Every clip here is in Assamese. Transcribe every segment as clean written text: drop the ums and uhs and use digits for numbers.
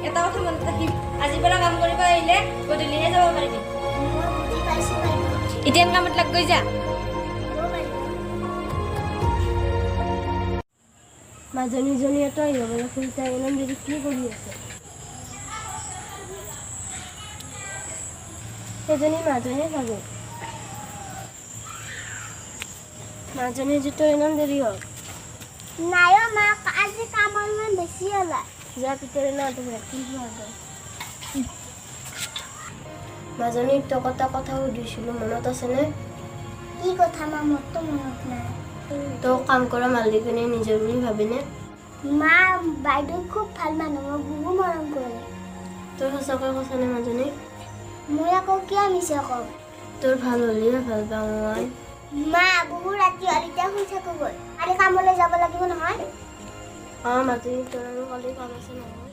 এটা কথা মনত ৰাখিম, আজিৰ পৰা কাম কৰিব আহিলে গধূলিহে যাব পাৰিবি। এতিয়া কামত লাগ গৈ যা। মাজনীজনীয়েতো আহিবলৈ খুলিছে, ইমান দেৰি কি কৰি আছে? সেইজনী মাজনী চাগে। মাজনী যিটো ইমান দেৰি হ'ল। নাই মা, আজি কাম অলপমান বেছি হ'ল। যা ভিতৰে না তুমি মাজনী তোক এটা কথা সুধিছিলোঁ, মনত আছেনে? কি কথা মা? মোৰতো মনত নাই। তোক কাম কৰা মালিকজনী নিজৰ বুলি ভাবিনে? মা, বাইদেউ খুব ভাল মানুহ, মই বহু মৰম কৰে। তোৰ সঁচাকৈ কৈছানে মাজনী? মই আকৌ কিয় মিছা ক'ম? তোৰ ভাল হ'লেহে ভাল পাওঁ মই। মা, বহু ৰাতি হ'ল, এতিয়া শুই থাকোগৈ। কালি কামলৈ যাব লাগিব নহয়। মাজনী, তোৰ আৰু কালি কাম আছে নহয়।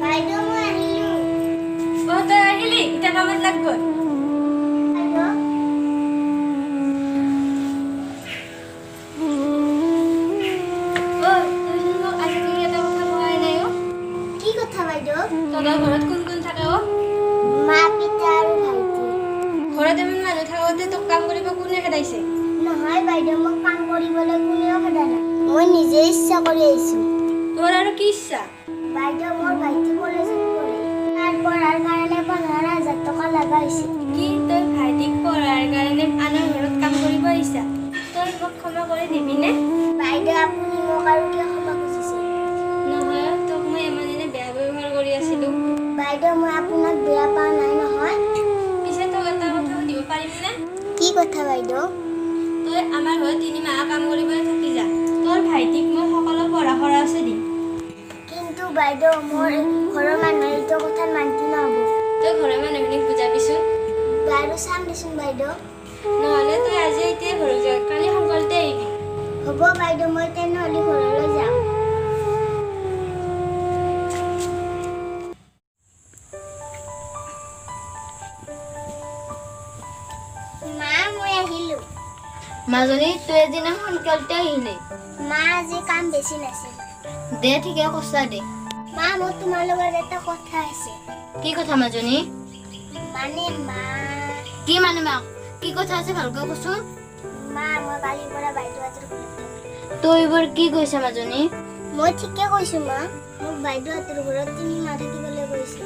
বাইদেউ, মই আহিলোঁ। তই আহিলি, এতিয়া কামত লাগ গৈ। বাইদেউ, আজিকালি এটা কথা কোৱাই নাই অ'। কি কথা বাইদেউ? তহঁতৰ ঘৰত কোন কোন থাকে অ'? মা, পিতা আৰু ভাইটি। ঘৰত ইমান মানুহ থাকোঁতে তোক কাম কৰিব কোনে খেদাইছে? নহয় বাইদেউ, মোক কাম কৰিবলৈ কোনেও সোধা নাই। মই নিজে ইচ্ছা কৰি আহিছোঁ। তোৰ আৰু কি ইচ্ছা? বাইদেউ, মোৰ ভাইটি কলেজত পঢ়ে। তাৰ পঢ়াৰ কাৰণে 15,000 টকা লগা হৈছে। কি তই ভাইটিক পঢ়াৰ কাৰণে আনৰ ঘৰত কাম কৰিব আহিছা? তই মোক ক্ষমা কৰি দিবিনে? বাইদেউ, আপুনি মোক আৰু কিয় ক্ষমা খুজিছে? নহয়, তোক মই ইমান দিনে বেয়া ব্যৱহাৰ কৰি আছিলোঁ। বাইদেউ, মই আপোনাক বেয়া পোৱা নাই নহয়। পিছে তোক এটা কথা সুধিব পাৰিমনে? কি কথা বাইদেউ? তই আমাৰ ঘৰত 3 মাহ কাম কৰিবলৈ থাকি যা। তোৰ ভাইটিক মই সকলো পঢ়া খৰচ দিম। কিন্তু বাইদেউ, মোৰ ঘৰৰ মানুহে এইটো কথাত মান্তি নহ'ব। তই ঘৰৰ মানুহখিনিক বুজাবিচোন। বাৰু চাম দেচোন বাইদেউ। নহ'লে তই আজি এতিয়াই ঘৰত যা, কালি সোনকালতে আহিবি। হ'ব বাইদেউ, মই তেনেহ'লে ঘৰলৈ যাম। মা, মই আহিলোঁ। মাজনী, তই এদিনা সোনকালতে আহিলি। মা, আজি কাম বেছি নাছিল। দে ঠিকে কৈছা দে। মা, মোৰ তোমাৰ লগত এটা কথা আছে। কি কথা মাজনী? মানে মা, কি মানে মা? কি কথা আছে ভালকৈ কচোন। মা, মই কালিৰ পৰা বাইদেউহঁতৰ ঘৰত থাকিম। তই এইবোৰ কি কৈছা মাজনী? মই ঠিকে কৈছোঁ মা। মোক বাইদেউহঁতৰ ঘৰত 3 মাহ থাকিবলৈ কৈছে।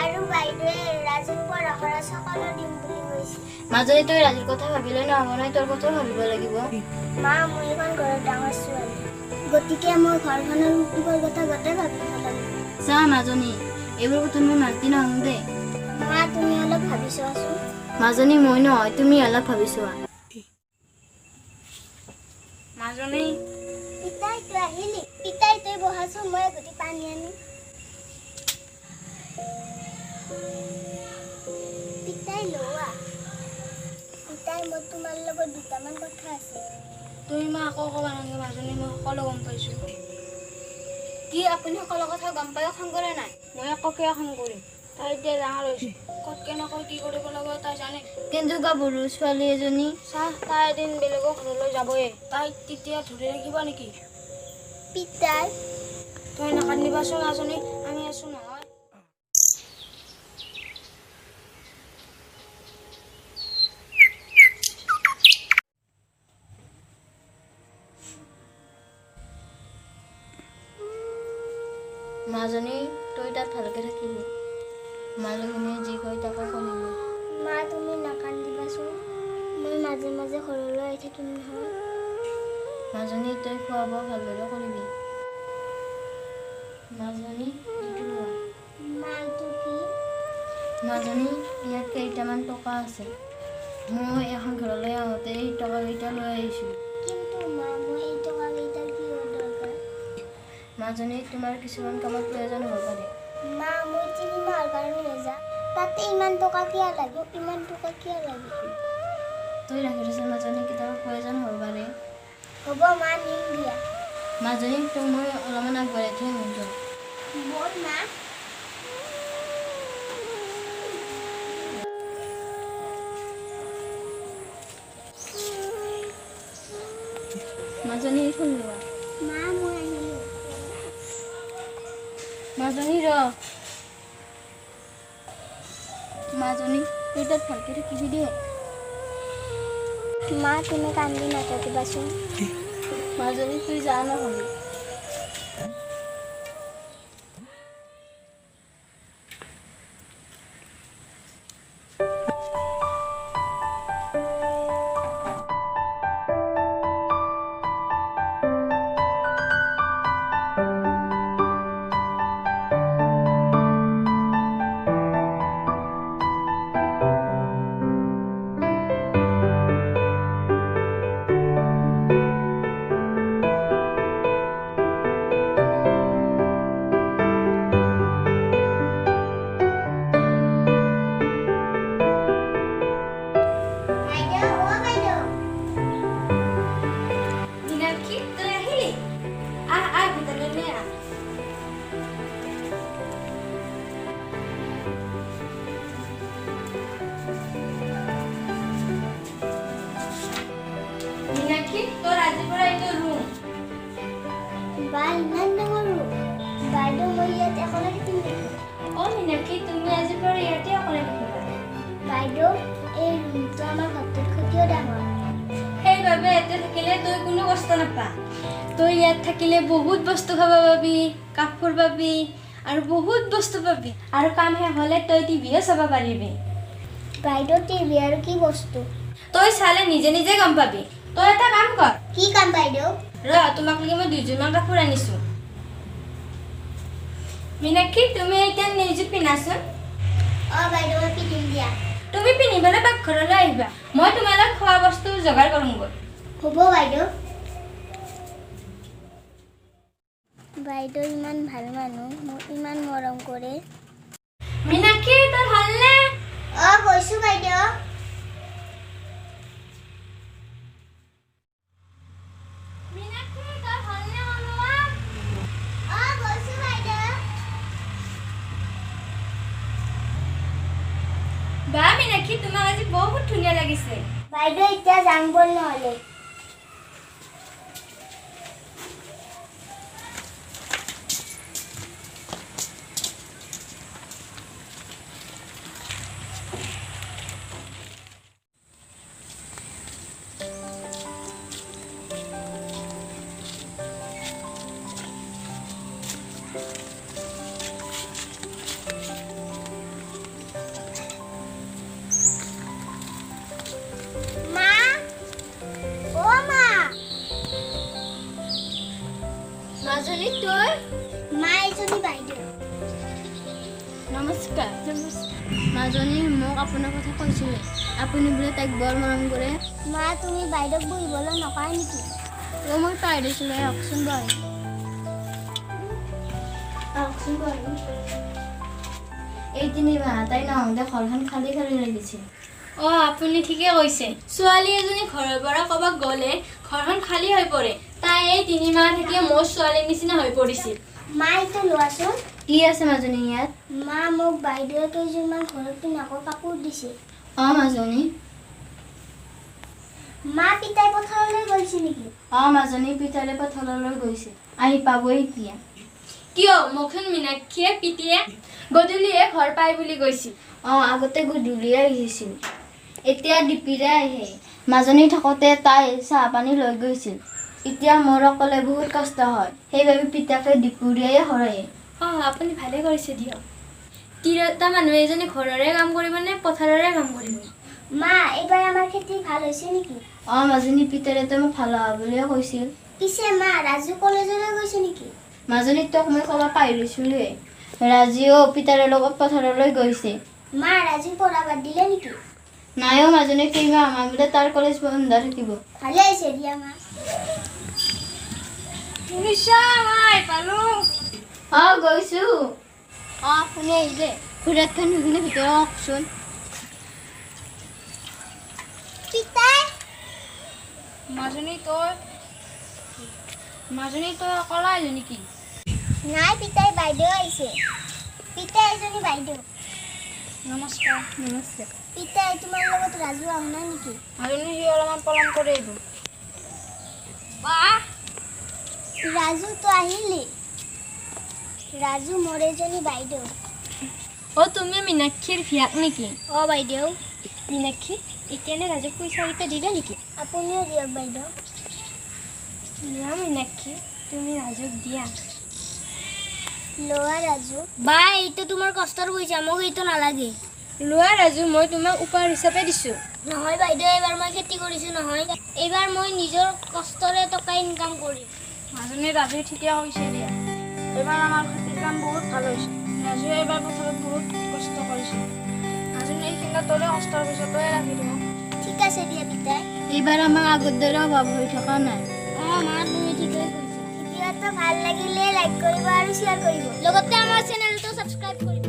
আৰু বাইদেৱে ৰাজুক পঢ়া খৰচ সকলো দিম বুলি কৈছে। মাজনী, তই ৰাজুৰ কথা ভাবিলে নহ'ব নহয়, তোৰ কথাও ভাবিব লাগিব। মা, মই এইখন ঘৰত ডাঙৰ ছোৱালী, গতিকে মই ঘৰখনৰ সুখৰ কথা গোটেই ভাবিব লাগিব। চা মাজনী, এইবোৰ কথা মই মান্তি নহওঁ দেই। মা, তুমি অলপ ভাবি চোৱাচোন। মাজনী, মই নহয়, তুমি অলপ ভাবি চোৱা। মাজনী, পিতাই, তই আহিলি? পিতাই, তই বহাচোন, মই এঘটি পানী আনি। পিতাই, লোৱা। পিতাই, মোৰ তোমাৰ লগত দুটামান কথা আছে। তুমি মই আকৌ ক'ব নালাগে মাজনী, মই সকলো গম পাইছোঁ। কি আপুনি সকলো কথা গম পায়ো খং কৰে নাই? মই আকৌ কিয় খং কৰিম? তাই এতিয়া ডাঙৰ হৈছে, ক'ত কেনেকৈ কি কৰিব লাগে তাই জানে। কিন্তু গাভৰু ছোৱালী এজনী, চাহ তাই এদিন বেলেগৰ ঘৰলৈ যাবয়ে, তাইক তেতিয়া ধৰি ৰাখিবা নেকি? পিতাই, তই নাকান্দিবাচোন মাজনী, আমি আছোঁ নহয়। মাজনী, তই তাত ভালকে থাকিবি। মানুহখিনিয়ে যি কয় তাকে শুনিবি। মা, তুমি নাকান্দিবাচোন। মই মাজে মাজে ঘৰলৈ আহি থাকিম নহয়। মাজনী, তই খোৱা বোৱা ভালদৰে কৰিবি। মাজনী, এইটো লোৱা। মা, এইটো কি? মাজনী, ইয়াত কেইটামান টকা আছে। মই এখন ঘৰলৈ আহোঁতে এই টকাকেইটা লৈ আহিছোঁ। কিন্তু মা, মই এই টকাকেইটাৰ কিহৰ দৰকাৰ? মাজনী, তোমাৰ কিছুমান কামত প্ৰয়োজন হ'ব পাৰে। মা, মই 3 মাহৰ কাৰণে নাযাওঁ। তাতে ইমান টকা কিয় লাগে? ইমান টকা কিয় লাগে? তই ৰাখি থৈছা মাজনী, কেতিয়াবা প্ৰয়োজন হ'ব পাৰে। হ'ব মা, নিম দিয়া। মাজনী, তোক মই অলপমান আগবঢ়াই থৈ আহিছোঁ। ব'ল মা। মাজনী ফোন লোৱা মা মই আহিলোঁ মাজনী ৰ মাজনী তুই তাত ভালকে থাকিবি দে মা তুমি কান্দি নাথাকিবাচোন মাজনী তুই যা নহ'লে বাইদেউ অ বাইদেউ মীনাক্ষী তই আহিলি আহ ভিতৰলৈ আহ মীনাক্ষী তোৰ আজিৰ পৰা এইটো ৰুম বা ইমান ডাঙৰ ৰুম বাইদেউ মই ইয়াত অকলে থাকিম নেকি অ মীনাক্ষী তুমি আজিৰ পৰা ইয়াতে অকলে থাকিবা বাইদেউ এই ৰুমটো আমাৰ ঘৰটোতকৈও ডাঙৰ সেইবাবে ইয়াতে থাকিলে তই কোনো কষ্ট নাপা তই ইয়াত থাকিলে বহুত বস্তু খাব পাবি কাপোৰ পাবি আৰু বহুত বস্তু পাবি আৰু কাম শেষ হ'লে তই টিভিও চাব পাৰিবি বাইদেউ টিভি আৰু কি বস্তু তই চালে নিজে নিজে গম পাবি তই এটা কাম কৰ কি কাম বাইদেউ তোমাক লাগি মই 2যোৰমান কাপোৰ আনিছোঁ মীনাক্ষী তুমি এতিয়া নিউজত পিন্ধাচোন অ বাইদেউ মই পিন্ধিম দিয়া তুমি পিন্ধিবলৈ পাকঘৰলৈ আহিবা মই তোমালৈ খোৱা বস্তু যোগাৰ কৰোঁগৈ হ'ব বাইদেউ বাইদেউ ইমান ভাল মানুহ মোক ইমান মৰম কৰে মীনাক্ষী তই ভালনে অ গৈছো বাইদেউ মীনাক্ষী তই ভালনে অনুৱা অ গৈছো বাইদেউ বা মীনাক্ষী তোমাক আজি বহুত ধুনীয়া লাগিছে বাইদেউ এতিয়া যাম বল নহ'লে মা অ মা মাজনী তই মা এজনী বাইদেউ নমস্কাৰ মাজনী মোক আপোনাৰ কথা কৈছিলে আপুনি বোলে তাইক বৰ মৰম কৰে মা তুমি বাইদেউক বহিবলৈ নকৰা নেকি অ' মই পাই দিছিলোঁ আহকচোন বাৰু আহকচোন বাৰু এই তিনিমাহ তাই নহওঁতে ঘৰখন খালী খালী লাগিছে অ আপুনি ঠিকে কৈছে ছোৱালী এজনী ঘৰৰ পৰা ক'ৰবাত গ'লে ঘৰখন খালী হৈ পৰে তাই এই 3 মাহ থাকি মোৰ ছোৱালীৰ নিচিনা হৈ পৰিছিল মা এইটো লোৱাচোন কি আছে মাজনী ইয়াত মা মোক বাইদেৱে কেইযোৰমান ঘৰত পিন্ধাকৈ কাপোৰ দিছে অঁ মাজনী মা পিতাই পথাৰলৈ গৈছে নেকি অঁ মাজনী পিতালে পথাৰলৈ গৈছে আহি পাবই এতিয়া কিয় মোকচোন মীনাক্ষীয়ে পিতিয়ে গধূলিয়ে ঘৰ পাই বুলি কৈছিল অঁ আগতে গধূলিয়ে আহিছিল এতিয়া ডিপিৰে আহে মাজনী থাকোঁতে তাই চাহ পানী লৈ গৈছিল এতিয়া মোৰ অকলে বহুত কষ্ট হয় সেইবাবে পিতাকে দুপৰীয়াই হৰাই অ আপুনি ভালে কৰিছে দিয়ক তিৰোতা মানুহ এজনী ঘৰৰে কাম কৰিব নে পথাৰৰে কাম কৰিব মা এইবাৰ আমাৰ খেতি ভাল হৈছে নেকি অঁ মাজনী পিতাৰেতো মোক ভাল হোৱা বুলিয়ে কৈছিল পিছে মা ৰাজু কলেজলৈ গৈছে নেকি মাজনী তোক মই ক'ব পাৰিছিলোঁৱে ৰাজিও পিতাৰৰ লগত পথাৰলৈ গৈছে মা ৰাজু পঢ়া বাদ দিলে নেকি নাইও মাজনী কেইমাহ আমাৰ বোলে তাৰ কলেজ বন্ধ থাকিব ভালে হৈছে দিয়া মা শুনিছা মই পালোঁ অঁ গৈছোঁ অ শুনি আহিলে খুৰাতখন শুনি ভিতৰত কওকচোন পিতাই মাজনী তই অকলে আহিলি নেকি নাই পিতাই বাইদেউ আহিছে পিতাই এজনী বাইদেউ নমস্কাৰ নমস্কাৰ পিতাই তোমাৰ লগত ৰাজু আহা নাই নেকি মাজনী সি অলপমান পলম কৰি আহিব বাহ ৰাজু তো আহিলি ৰাজু মোৰ এজনী বাইদেউ অ' তুমি মীনাক্ষীৰ ভিয়াক নেকি? অ বাইদেউ মীনাক্ষী এতিয়ানে ৰাজুক পইচা কেইটা দিবা নেকি? আপুনিও দিয়ক বাইদেউ দিয়া মীনাক্ষী, তুমি ৰাজুক দিয়া। লোৱা ৰাজু বা এইটো তোমাৰ কষ্টৰ পইচা মোক এইটো নালাগে লোৱা ৰাজু, মই তোমাক উপহাৰ হিচাপে দিছোঁ। নহয় বাইদেউ এইবাৰ মই খেতি কৰিছোঁ নহয় এইবাৰ মই নিজৰ কষ্টৰে টকা ইনকাম কৰিম মাজনী ৰাজুৱে ঠিকে কৈছে দিয়া। এইবাৰ আমাৰ খেতিৰ কাম বহুত ভাল হৈছে। ৰাজুৱে এইবাৰ পথাৰত বহুত কষ্ট কৰিছে। মাজনী এইখিনি তোলে কষ্টৰ পইচা তই ৰাখি দিব। ঠিক আছে দিয়া পিতাই এইবাৰ আমাৰ আগৰ দৰে অভাৱ হৈ থকা নাই। অঁ মা তুমি ঠিকেই কৈছা ভিডিঅ'টো ভাল লাগিলে লাইক কৰিব আৰু শ্বেয়াৰ কৰিব লগতে আমাৰ চেনেলটো ছাবস্ক্ৰাইব কৰিব